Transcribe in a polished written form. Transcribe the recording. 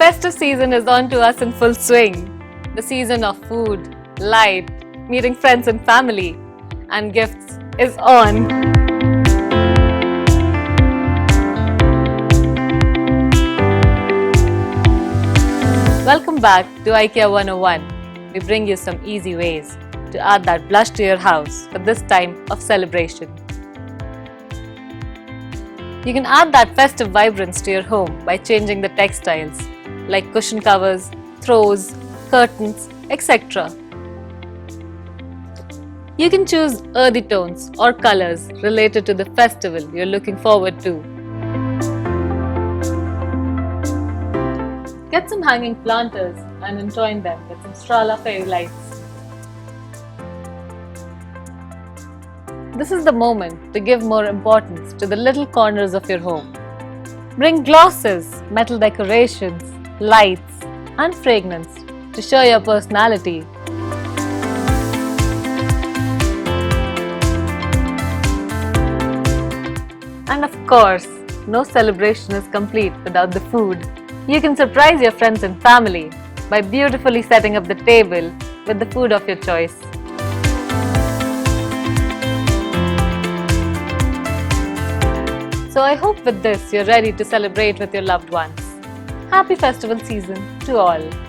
festive season is on to us in full swing. The season of food, light, meeting friends and family, and gifts is on. Welcome back to IKEA 101. We bring you some easy ways to add that blush to your house for this time of celebration. You can add that festive vibrance to your home by changing the textiles like cushion covers, throws, curtains, etc. You can choose earthy tones or colors related to the festival you're looking forward to. Get some hanging planters and entwine them with some Strala fairy lights. This is the moment to give more importance to the little corners of your home. Bring glosses, metal decorations, lights, and fragrance to show your personality. And of course, no celebration is complete without the food. You can surprise your friends and family by beautifully setting up the table with the food of your choice. So I hope with this you're ready to celebrate with your loved ones. Happy festival season to all!